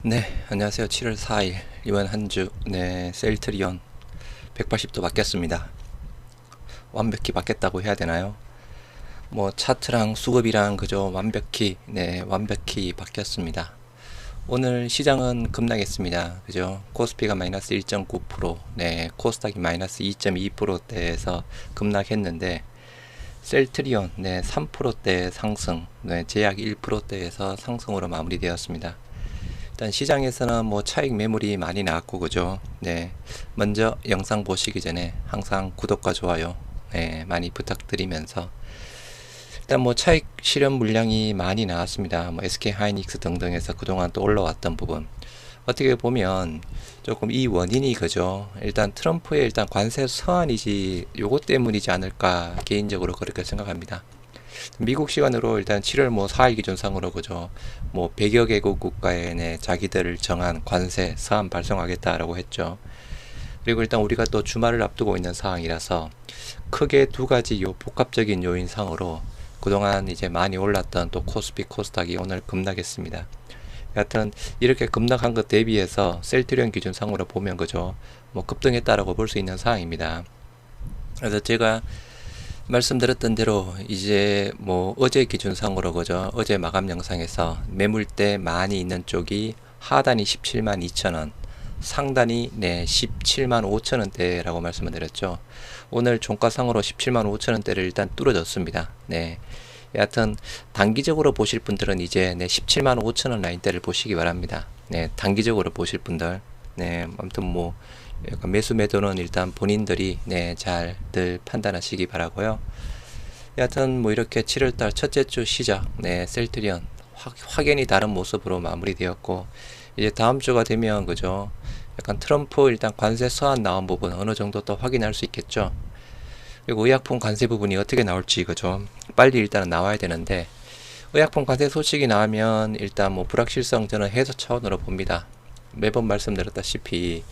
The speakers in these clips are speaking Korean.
네, 안녕하세요. 7월 4일 이번 한 주 셀트리온 180도 바뀌었습니다. 완벽히 바뀌었다고 해야 되나요? 뭐 차트랑 수급이랑 그저 완벽히 바뀌었습니다. 오늘 시장은 급락했습니다. 그죠? 코스피가 마이너스 1.9%, 코스닥이 마이너스 2.2%대에서 급락했는데 셀트리온 3%대 상승, 제약 1%대에서 상승으로 마무리되었습니다. 일단 시장에서는 뭐 차익 매물이 많이 나왔고 그죠. 먼저 영상 보시기 전에 항상 구독과 좋아요 많이 부탁드리면서 일단 뭐 차익 실현 물량이 많이 나왔습니다. 뭐 SK 하이닉스 등등에서 그동안 또 올라왔던 부분 어떻게 보면 조금 이 원인이 그죠. 일단 트럼프의 일단 관세 서한이지 요거 때문이지 않을까 개인적으로 그렇게 생각합니다. 미국 시간으로 일단 7월 뭐 4일 기준상으로 그죠. 뭐 100여 개국 국가에 자기들을 정한 관세 서한 발송하겠다라고 했죠. 그리고 일단 우리가 또 주말을 앞두고 있는 상황이라서 크게 두 가지 복합적인 요인상으로 그동안 이제 많이 올랐던 또 코스피 코스닥이 오늘 급락했습니다. 여하튼 이렇게 급락한 것 대비해서 셀트리온 기준상으로 보면 그죠. 뭐 급등했다라고 볼 수 있는 상황입니다. 그래서 제가 말씀드렸던 대로 이제 뭐 어제 기준상으로 그죠. 어제 마감 영상에서 매물대 많이 있는 쪽이 하단이 17만 2천원, 상단이 17만 5천원대라고 말씀을 드렸죠. 오늘 종가상으로 17만 5천원대를 일단 뚫어졌습니다. 여하튼 단기적으로 보실 분들은 이제 17만 5천원 라인대를 보시기 바랍니다. 단기적으로 보실 분들. 아무튼 뭐 약간 매수 매도는 일단 본인들이 잘들 판단하시기 바라고요. 여하튼 뭐 이렇게 7월달 첫째 주 시작 셀트리온 확연히 다른 모습으로 마무리되었고 이제 다음 주가 되면 그죠. 약간 트럼프 일단 관세 서한 나온 부분 어느 정도 또 확인할 수 있겠죠. 그리고 의약품 관세 부분이 어떻게 나올지 그죠. 빨리 일단은 나와야 되는데 의약품 관세 소식이 나오면 일단 뭐 불확실성 저는 해소 차원으로 봅니다. 매번 말씀드렸다시피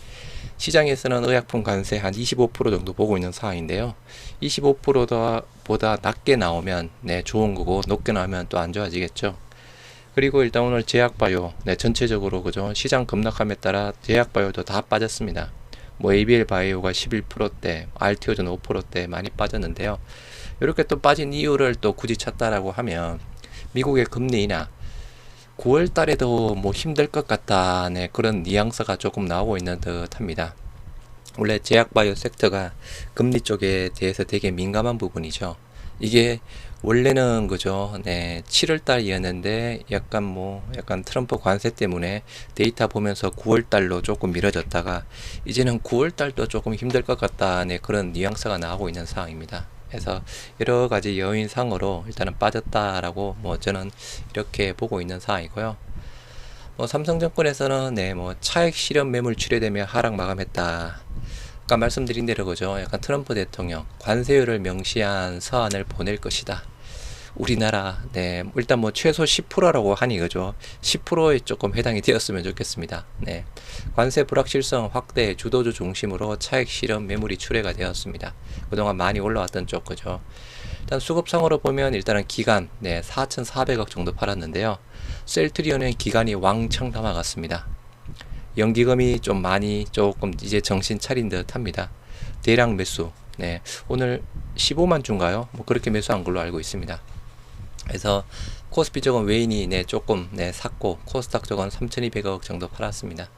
시장에서는 의약품 관세 한 25% 정도 보고 있는 상황인데요. 25%보다 낮게 나오면 좋은 거고 높게 나오면 또 안 좋아지겠죠. 그리고 일단 오늘 제약바이오 전체적으로 그죠. 시장 급락함에 따라 제약바이오도 다 빠졌습니다. 뭐 ABL 바이오가 11%대, RTO전 5%대 많이 빠졌는데요. 이렇게 또 빠진 이유를 또 굳이 찾다라고 하면 미국의 금리 인하 9월 달에도 뭐 힘들 것 같다. 그런 뉘앙스가 조금 나오고 있는 듯 합니다. 원래 제약바이오 섹터가 금리 쪽에 대해서 되게 민감한 부분이죠. 이게 원래는 그죠. 7월 달이었는데 약간 트럼프 관세 때문에 데이터 보면서 9월 달로 조금 미뤄졌다가 이제는 9월 달도 조금 힘들 것 같다. 그런 뉘앙스가 나오고 있는 상황입니다. 그래서 여러 가지 요인상으로 일단은 빠졌다라고 뭐 저는 이렇게 보고 있는 상황이고요. 뭐 삼성증권에서는 뭐 차익 실현 매물 출회되며 하락 마감했다. 아까 말씀드린 대로 그죠. 약간 트럼프 대통령 관세율을 명시한 서한을 보낼 것이다. 우리나라 일단 뭐 최소 10%라고 하니 그죠. 10%에 조금 해당이 되었으면 좋겠습니다. 관세 불확실성 확대 주도주 중심으로 차익 실현 매물이 출회가 되었습니다. 그동안 많이 올라왔던 쪽 그죠. 일단 수급상으로 보면 일단은 기간 4,400억 정도 팔았는데요. 셀트리온의 기간이 왕창 남아갔습니다. 연기금이 좀 많이 조금 이제 정신 차린 듯 합니다. 대량 매수 오늘 15만 주인가요? 뭐 그렇게 매수한 걸로 알고 있습니다. 그래서 코스피 쪽은 외인이 조금 샀고 코스닥 쪽은 3,200억 정도 팔았습니다.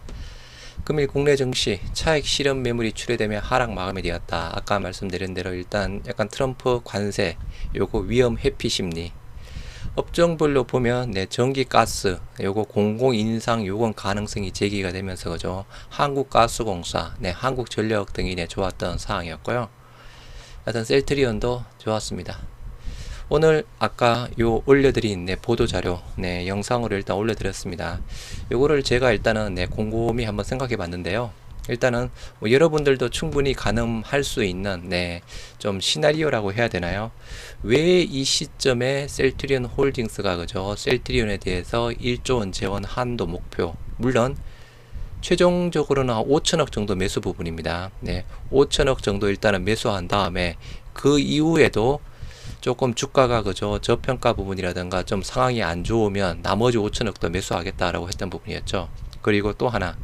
금일 국내 증시 차익 실현 매물이 출회되며 하락 마감이 되었다. 아까 말씀드린 대로 일단 약간 트럼프 관세 요거 위험 회피 심리 업종별로 보면 전기 가스 요거 공공 인상 요건 가능성이 제기가 되면서 그죠. 한국가스공사 한국전력 등이 좋았던 상황이었고요. 하여튼 셀트리온도 좋았습니다. 오늘 아까 요 올려드린 보도자료 영상으로 일단 올려드렸습니다. 요거를 제가 일단은 곰곰이 한번 생각해 봤는데요. 일단은 뭐 여러분들도 충분히 가늠할 수 있는 좀 시나리오라고 해야 되나요? 왜 이 시점에 셀트리온 홀딩스가 그죠? 셀트리온에 대해서 1조 원 재원 한도 목표 물론 최종적으로는 5천억 정도 매수 부분입니다. 5천억 정도 일단은 매수한 다음에 그 이후에도 조금 주가가 그죠 저평가 부분이라든가 좀 상황이 안 좋으면 나머지 5천억 더 매수하겠다라고 했던 부분이었죠. 그리고 또 하나,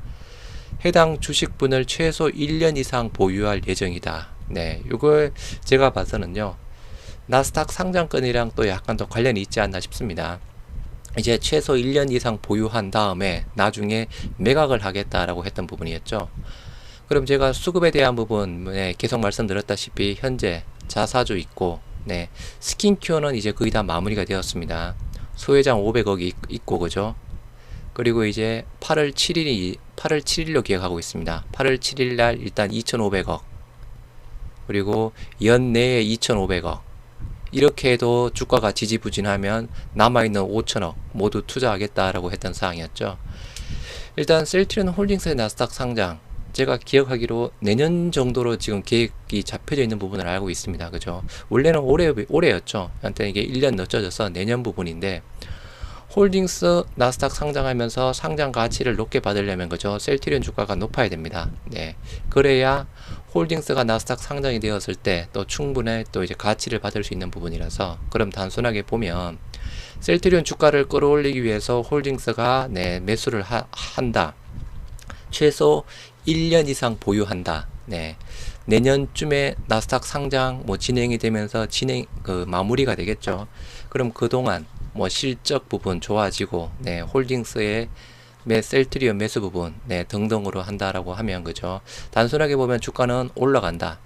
해당 주식분을 최소 1년 이상 보유할 예정이다. 네, 이걸 제가 봐서는요, 나스닥 상장권이랑 또 약간 더 관련이 있지 않나 싶습니다. 이제 최소 1년 이상 보유한 다음에 나중에 매각을 하겠다라고 했던 부분이었죠. 그럼 제가 수급에 대한 부분에 계속 말씀드렸다시피 현재 자사주 있고, 네, 스킨큐어는 이제 거의 다 마무리가 되었습니다. 소외장 500억이 있고, 그죠? 그리고 이제 8월 7일로 기획하고 있습니다. 8월 7일 날 일단 2,500억. 그리고 연내에 2,500억. 이렇게 해도 주가가 지지부진하면 남아있는 5천억 모두 투자하겠다라고 했던 사항이었죠. 일단 셀트리온 홀딩스의 나스닥 상장, 제가 기억하기로 내년 정도로 지금 계획이 잡혀져 있는 부분을 알고 있습니다. 그죠? 원래는 올해였죠. 한테 이게 1년 늦춰져서 내년 부분인데, 홀딩스 나스닥 상장하면서 상장 가치를 높게 받으려면, 그죠? 셀트리온 주가가 높아야 됩니다. 네. 그래야 홀딩스가 나스닥 상장이 되었을 때 또 충분히 또 이제 가치를 받을 수 있는 부분이라서, 그럼 단순하게 보면 셀트리온 주가를 끌어올리기 위해서 홀딩스가 네, 매수를 한다. 최소 1년 이상 보유한다. 네. 내년쯤에 나스닥 상장 진행이 되면서 마무리가 되겠죠. 그럼 그동안 실적 부분 좋아지고, 네, 홀딩스의 셀트리온 매수 부분, 네, 등등으로 한다라고 하면, 그죠? 단순하게 보면 주가는 올라간다.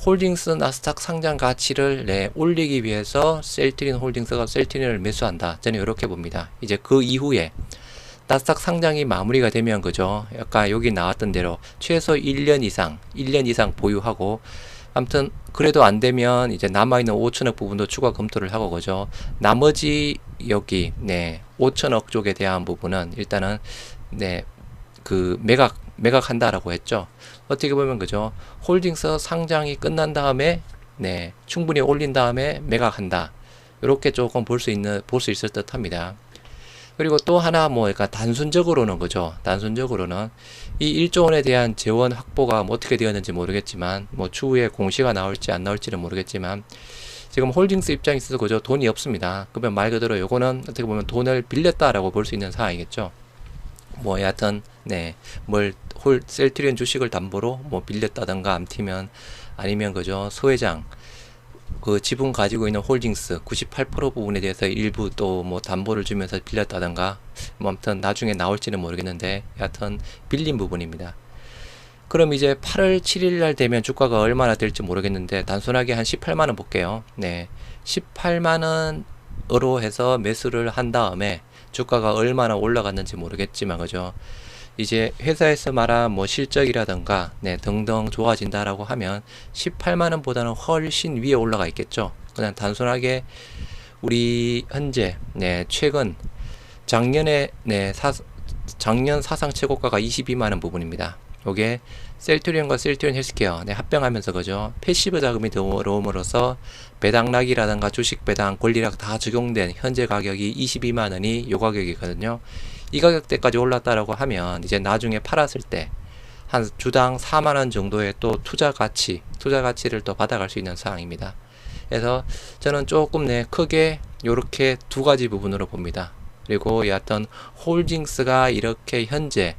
홀딩스 나스닥 상장 가치를 올리기 위해서 셀트리온 홀딩스가 셀트리온을 매수한다. 저는 이렇게 봅니다. 이제 그 이후에 나스닥 상장이 마무리가 되면, 그죠? 아까 여기 나왔던 대로 최소 1년 이상 보유하고, 아무튼 그래도 안 되면 이제 남아있는 5천억 부분도 추가 검토를 하고, 그죠? 나머지 여기 5천억 쪽에 대한 부분은 일단은 매각한다라고 했죠. 어떻게 보면, 그죠? 홀딩스 상장이 끝난 다음에 충분히 올린 다음에 매각한다. 이렇게 조금 볼 수 있을 듯 합니다. 그리고 또 하나 그러니까 단순적으로는, 그죠? 단순적으로는 이 1조 원에 대한 재원 확보가 어떻게 되었는지 모르겠지만, 추후에 공시가 나올지 안 나올지는 모르겠지만, 지금 홀딩스 입장에 있어서, 그죠? 돈이 없습니다. 그러면 말 그대로 요거는 어떻게 보면 돈을 빌렸다라고 볼 수 있는 상황이겠죠. 여하튼 셀트리온 주식을 담보로 빌렸다던가, 아니면 그죠? 소회장 그 지분 가지고 있는 홀딩스 98% 부분에 대해서 일부 또 담보를 주면서 빌렸다던가, 아무튼 나중에 나올지는 모르겠는데, 여하튼 빌린 부분입니다. 그럼 이제 8월 7일 날 되면 주가가 얼마나 될지 모르겠는데, 단순하게 한 18만원 볼게요. 네, 18만원으로 해서 매수를 한 다음에 주가가 얼마나 올라갔는지 모르겠지만, 그죠? 이제 회사에서 말한 실적이라던가 등등 좋아진다라고 하면 18만원보다는 훨씬 위에 올라가 있겠죠. 그냥 단순하게 우리 현재 최근 작년에 작년 사상 최고가가 22만원 부분입니다. 요게 셀트리온과 셀트리온 헬스케어 합병하면서, 그죠? 패시브 자금이 들어옴으로써 배당락이라든가 주식 배당 권리락 다 적용된 현재 가격이 22만원이 요 가격이거든요. 이 가격대까지 올랐다라고 하면 이제 나중에 팔았을 때 한 주당 4만원 정도의 또 투자 가치를 또 받아갈 수 있는 상황입니다. 그래서 저는 조금 크게 요렇게 두 가지 부분으로 봅니다. 그리고 여하튼 홀딩스가 이렇게 현재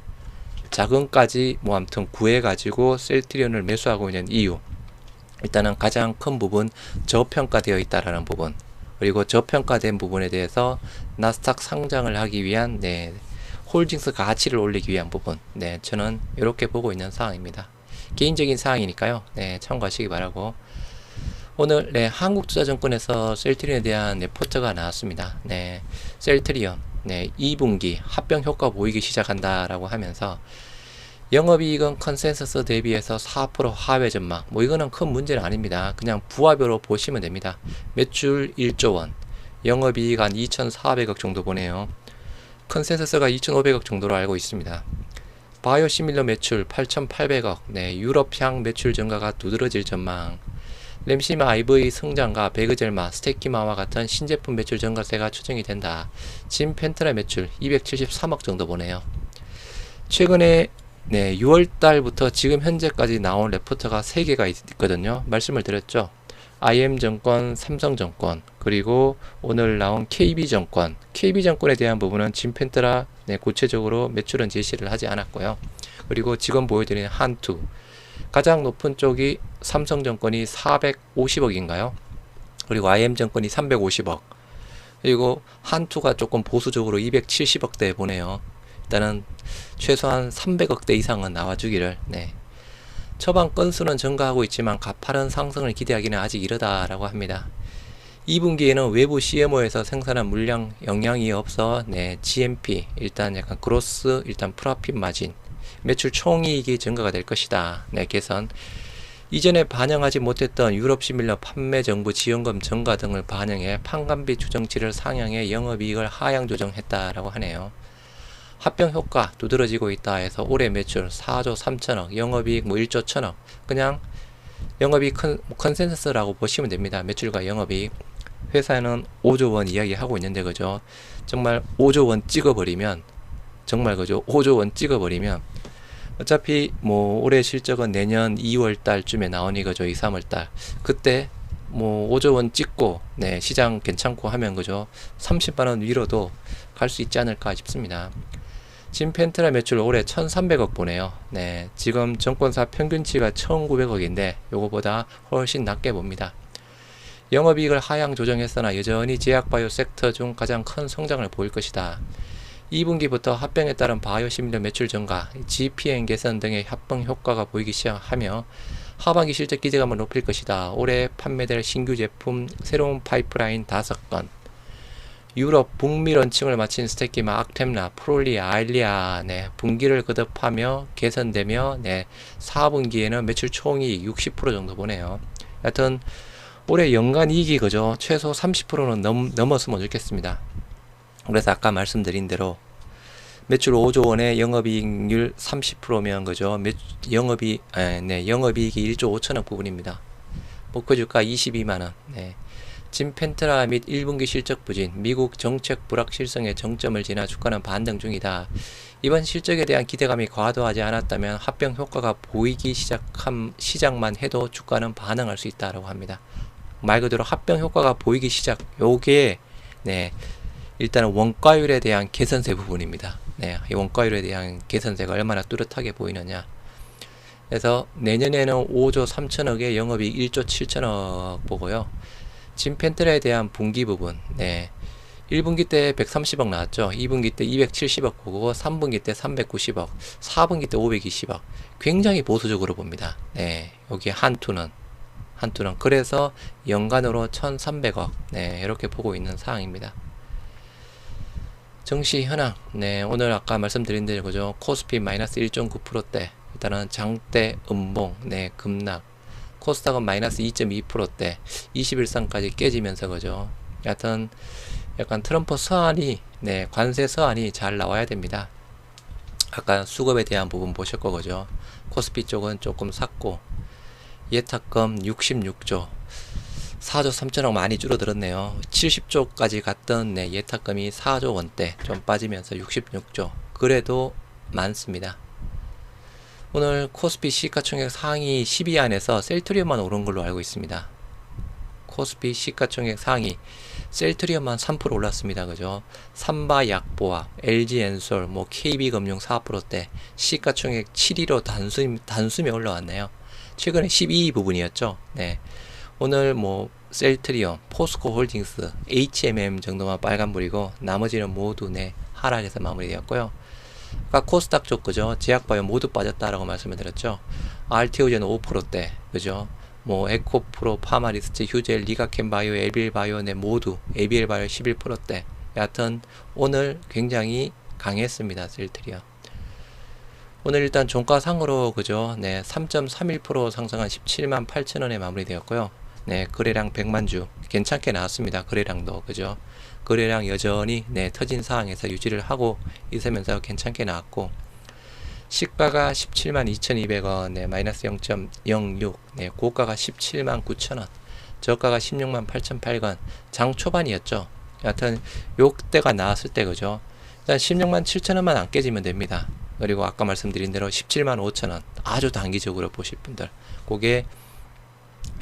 자금까지 아무튼 구해가지고 셀트리온을 매수하고 있는 이유, 일단은 가장 큰 부분 저평가되어 있다라는 부분, 그리고 저평가된 부분에 대해서 나스닥 상장을 하기 위한 홀딩스 가치를 올리기 위한 부분, 저는 이렇게 보고 있는 상황입니다. 개인적인 사항이니까요. 참고하시기 바라고, 오늘 한국투자증권에서 셀트리온에 대한 레포트가 나왔습니다. 셀트리온 2분기 합병 효과 보이기 시작한다라고 하면서 영업이익은 컨센서스 대비해서 4% 하회 전망, 이거는 큰 문제는 아닙니다. 그냥 부하별로 보시면 됩니다. 매출 1조 원, 영업이익 한 2,400억 정도 보네요. 컨센서스가 2,500억 정도로 알고 있습니다. 바이오시밀러 매출 8,800억, 유럽향 매출 증가가 두드러질 전망, 램시마 IV 성장과 배그젤마, 스테키마와 같은 신제품 매출 증가세가 추정이 된다. 진 펜트라 매출 273억 정도 보네요. 최근에 6월달부터 지금 현재까지 나온 레포트가 3개가 있거든요. 말씀을 드렸죠. IM증권, 삼성증권, 그리고 오늘 나온 KB증권. KB증권에 대한 부분은 진펜트라 구체적으로 매출은 제시를 하지 않았고요. 그리고 지금 보여드리는 한투. 가장 높은 쪽이 삼성증권이 450억인가요? 그리고 IM증권이 350억. 그리고 한투가 조금 보수적으로 270억대 보네요. 일단은 최소한 300억대 이상은 나와주기를. 처방 건수는 증가하고 있지만 가파른 상승을 기대하기는 아직 이르다라고 합니다. 2분기에는 외부 CMO에서 생산한 물량 영향이 없어 GMP 일단 약간 그로스 일단 프로핏 마진 매출 총이익이 증가가 될 것이다. 개선. 이전에 반영하지 못했던 유럽 시밀러 판매 정부 지원금 증가 등을 반영해 판관비 추정치를 상향해 영업이익을 하향 조정했다라고 하네요. 합병 효과 두드러지고 있다 해서 올해 매출 4조 3천억, 영업이익 1조 1천억. 그냥 영업이익 컨센서스라고 보시면 됩니다. 매출과 영업이익. 회사는 5조 원 이야기하고 있는데 그죠? 정말 5조 원 찍어버리면 정말 그죠? 5조 원 찍어버리면 어차피 뭐 올해 실적은 내년 2월 달쯤에 나오니 그죠? 2, 3월 달. 그때 뭐 5조 원 찍고 시장 괜찮고 하면 그죠? 30만 원 위로도 갈 수 있지 않을까 싶습니다. 진펜트라 매출 올해 1,300억 보네요. 지금 정권사 평균치가 1,900억인데 요거보다 훨씬 낮게 봅니다. 영업이익을 하향 조정했으나 여전히 제약바이오 섹터 중 가장 큰 성장을 보일 것이다. 2분기부터 합병에 따른 바이오 시밀러 매출 증가, GPM 개선 등의 합병 효과가 보이기 시작하며 하반기 실적 기대감을 높일 것이다. 올해 판매될 신규 제품 새로운 파이프라인 5건, 유럽 북미 런칭을 마친 스테키마, 악템라, 프롤리아, 아일리아 분기를 거듭하며 개선되며 4분기에는 매출 총이익 60% 정도 보네요. 여하튼 올해 연간 이익이 그죠? 최소 30%는 넘었으면 좋겠습니다. 그래서 아까 말씀드린 대로 매출 5조 원에 영업이익률 30%면 그죠? 영업이익이 1조 5천억 부분입니다. 목표주가 22만원. 진펜트라 및 1분기 실적 부진, 미국 정책 불확실성의 정점을 지나 주가는 반등 중이다. 이번 실적에 대한 기대감이 과도하지 않았다면 합병 효과가 보이기 시작한 시작만 해도 주가는 반응할 수 있다라고 합니다. 말 그대로 합병 효과가 보이기 시작. 요게 일단은 원가율에 대한 개선세 부분입니다. 이 원가율에 대한 개선세가 얼마나 뚜렷하게 보이느냐. 그래서 내년에는 5조 3천억에 영업이익 1조 7천억 보고요. 진펜트라에 대한 분기 부분, 1분기 때 130억 나왔죠. 2분기 때 270억 보고 3분기 때 390억, 4분기 때 520억. 굉장히 보수적으로 봅니다. 여기 한투는 그래서 연간으로 1,300억 이렇게 보고 있는 상황입니다. 증시 현황, 오늘 아까 말씀드린 대로 그죠? 코스피 마이너스 1.9%대, 일단은 장대 음봉, 급락. 코스닥은 마이너스 2.2%대 21선까지 깨지면서 그죠. 여하튼 약간 트럼프 서한이 관세 서한이 잘 나와야 됩니다. 아까 수급에 대한 부분 보셨고 그죠. 코스피 쪽은 조금 샀고 예탁금 66조 4조 3천억 많이 줄어들었네요. 70조까지 갔던 예탁금이 4조 원대 좀 빠지면서 66조 그래도 많습니다. 오늘 코스피 시가총액 상위 10위 안에서 셀트리온만 오른 걸로 알고 있습니다. 코스피 시가총액 상위 셀트리온만 3% 올랐습니다. 그죠? 삼바약보합, LG엔솔, KB금융 4%대 시가총액 7위로 단숨에 올라왔네요. 최근에 12위 부분이었죠. 오늘 셀트리온, 포스코홀딩스, HMM 정도만 빨간불이고 나머지는 모두 하락해서 마무리되었고요. 아까 코스닥 쪽 그죠? 제약바이오 모두 빠졌다라고 말씀을 드렸죠. RTO제는 5%대 그죠? 에코프로, 파마리스트, 휴젤, 리가켄바이오, 에빌바이오 모두 ABL바이오 11%대. 여하튼 오늘 굉장히 강했습니다. 셀트리온. 오늘 일단 종가상으로 그죠? 3.31% 상승한 17만 8천원에 마무리되었고요. 거래량 100만 주 괜찮게 나왔습니다. 거래량도 그죠? 거래량 여전히 터진 상황에서 유지를 하고 있으면서 괜찮게 나왔고 시가가 17만 2,200원 마이너스 0.06 고가가 17만 9천원 저가가 16만 8,800원 장 초반이었죠. 여하튼 요때가 나왔을 때 그죠? 일단 16만 7천원만 안 깨지면 됩니다. 그리고 아까 말씀드린 대로 17만 5천원 아주 단기적으로 보실 분들 그게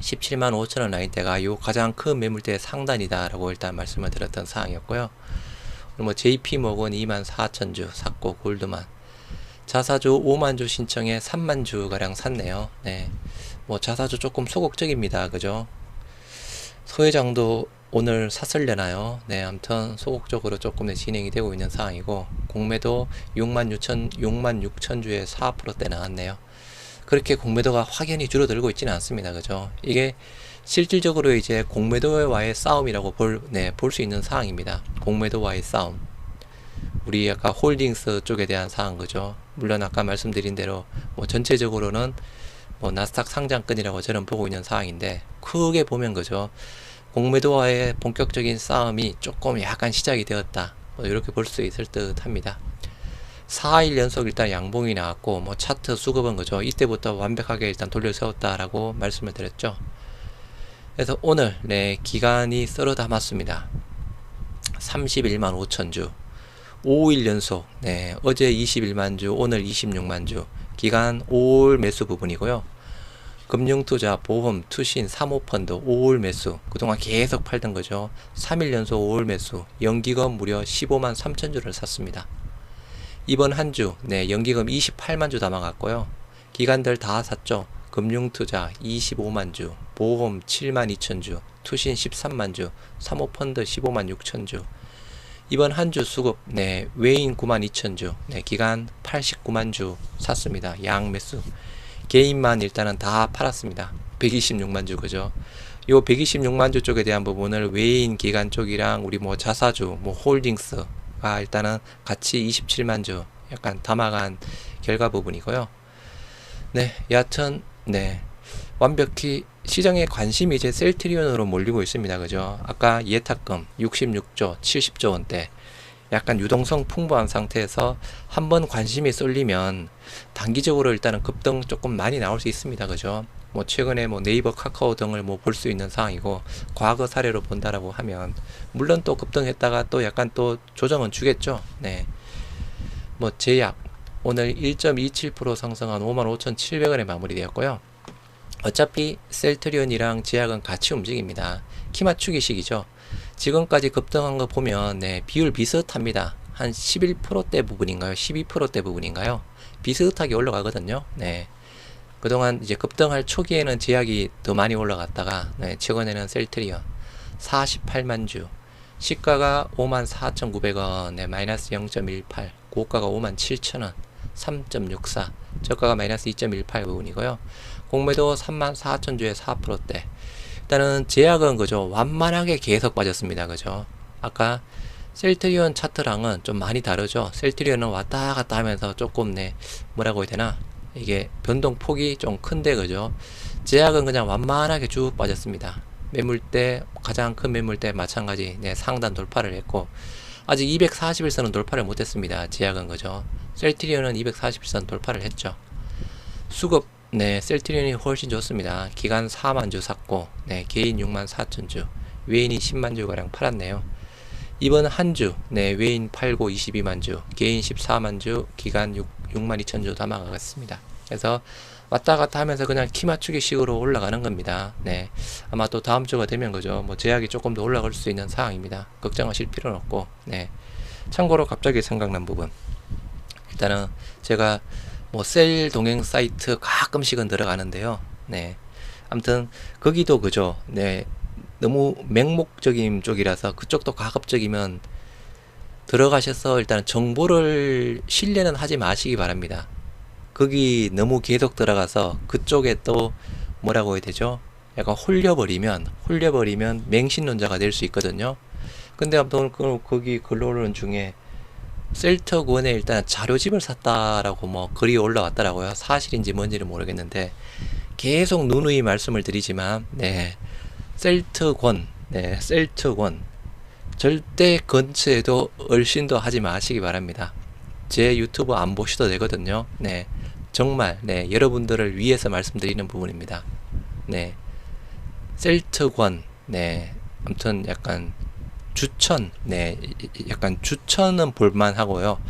17만 5천원 라인대가 요 가장 큰 매물대의 상단이다 라고 일단 말씀을 드렸던 사항이었고요. 뭐 JP모건 2만 4천주 샀고, 골드만 자사주 5만주 신청에 3만주 가량 샀네요. 네, 뭐 자사주 조금 소극적입니다. 그죠? 소회장도 오늘 샀을려나요? 네, 아무튼 소극적으로 조금 진행이 되고 있는 상황이고, 공매도 66,000주에 4%대 나왔네요. 그렇게 공매도가 확연히 줄어들고 있지는 않습니다. 그죠? 이게 실질적으로 이제 공매도와의 싸움이라고 볼 수 있는 상황입니다. 공매도와의 싸움. 우리 아까 홀딩스 쪽에 대한 사항, 그죠? 물론 아까 말씀드린 대로 뭐 전체적으로는 뭐 나스닥 상장권이라고 저는 보고 있는 상황인데, 크게 보면 그죠? 공매도와의 본격적인 싸움이 조금 약간 시작이 되었다, 뭐 이렇게 볼 수 있을 듯 합니다. 4일 연속 일단 양봉이 나왔고, 뭐 차트 수급은 그죠? 이때부터 완벽하게 일단 돌려 세웠다라고 말씀을 드렸죠. 그래서 오늘 네, 기간이 썰어 담았습니다. 31만 5천주 5일 연속, 네, 어제 21만주, 오늘 26만주, 기간 5월 매수 부분이고요. 금융투자, 보험, 투신, 사모펀드 5월 매수, 그동안 계속 팔던 거죠. 3일 연속 5월 매수, 연기금 무려 15만 3천주를 샀습니다. 이번 한 주, 네, 연기금 28만주 담아갔고요. 기간들 다 샀죠. 금융투자 25만주, 보험 7만 2천주, 투신 13만주, 사모펀드 15만 6천주. 이번 한 주 수급, 네, 외인 9만 2천주, 네, 기간 89만주 샀습니다. 양 매수. 개인만 일단은 다 팔았습니다. 126만주, 그죠? 요 126만주 쪽에 대한 부분을 외인 기간 쪽이랑 우리 뭐 자사주, 뭐 홀딩스가 일단은 같이 27만주 약간 담아간 결과 부분이고요. 네, 여하튼, 네, 완벽히 시장의 관심이 이제 셀트리온으로 몰리고 있습니다. 그죠? 아까 예탁금 66조, 70조 원대 약간 유동성 풍부한 상태에서 한번 관심이 쏠리면 단기적으로 일단은 급등 조금 많이 나올 수 있습니다. 그죠? 뭐 최근에 뭐 네이버, 카카오 등을 뭐 볼 수 있는 상황이고, 과거 사례로 본다라고 하면 물론 또 급등했다가 또 약간 또 조정은 주겠죠. 네, 뭐 제약 오늘 1.27% 상승한 55,700원에 마무리되었고요. 어차피 셀트리온이랑 제약은 같이 움직입니다. 키 맞추기 식이죠. 지금까지 급등한 거 보면 네, 비율 비슷합니다. 한 11%대 부분인가요? 12%대 부분인가요? 비슷하게 올라가거든요. 네, 그동안 이제 급등할 초기에는 제약이 더 많이 올라갔다가, 네, 최근에는 셀트리온 48만주, 시가가 54,900원, 네, 마이너스 0.18, 고가가 57,000원, 3.64, 저가가 마이너스 2.18 부분이고요. 공매도 34,000주에 4%대. 일단은 제약은 그죠, 완만하게 계속 빠졌습니다. 그죠? 아까 셀트리온 차트랑은 좀 많이 다르죠. 셀트리온은 왔다 갔다 하면서 조금 네, 뭐라고 해야 되나, 이게 변동폭이 좀 큰데, 그죠? 제약은 그냥 완만하게 쭉 빠졌습니다. 매물대, 가장 큰 매물대 마찬가지, 네, 상단 돌파를 했고, 아직 241선은 돌파를 못했습니다. 제약은 그죠? 셀트리온은 241선 돌파를 했죠. 수급, 네, 셀트리온이 훨씬 좋습니다. 기간 4만주 샀고, 네, 개인 6만 4천주, 외인이 10만주 가량 팔았네요. 이번 한 주, 네, 외인 팔고 22만주, 개인 14만주, 기간 6만 2천주 담아가겠습니다. 그래서 왔다 갔다 하면서 그냥 키 맞추기 식으로 올라가는 겁니다. 네, 아마 또 다음 주가 되면 그죠, 뭐 제약이 조금 더 올라갈 수 있는 상황입니다. 걱정하실 필요는 없고. 네, 참고로 갑자기 생각난 부분, 일단은 제가 뭐 셀 동행 사이트 가끔씩은 들어가는데요. 네, 아무튼 거기도 그죠, 네, 너무 맹목적인 쪽이라서 그쪽도 가급적이면 들어가셔서 일단 정보를 신뢰는 하지 마시기 바랍니다. 거기 너무 계속 들어가서 그쪽에 또 뭐라고 해야 되죠, 약간 홀려버리면 맹신론자가 될 수 있거든요. 근데 아무튼 거기 글로는 중에 셀트권에 일단 자료집을 샀다라고 뭐 글이 올라왔더라고요. 사실인지 뭔지는 모르겠는데 계속 누누이 말씀을 드리지만, 네, 셀트권, 네, 셀트권 절대 근처에도 얼씬도 하지 마시기 바랍니다. 제 유튜브 안 보셔도 되거든요. 네, 정말 네, 여러분들을 위해서 말씀드리는 부분입니다. 네, 셀트권, 네, 아무튼 약간 주천, 네, 약간 주천은 볼만 하고요.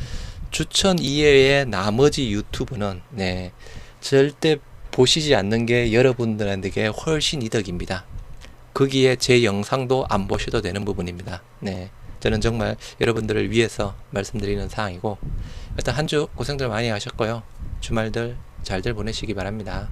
주천 이외의 나머지 유튜브는 네, 절대 보시지 않는 게 여러분들에게 훨씬 이득입니다. 거기에 제 영상도 안 보셔도 되는 부분입니다. 네, 저는 정말 여러분들을 위해서 말씀드리는 사항이고, 일단 한 주 고생들 많이 하셨고요. 주말들 잘들 보내시기 바랍니다.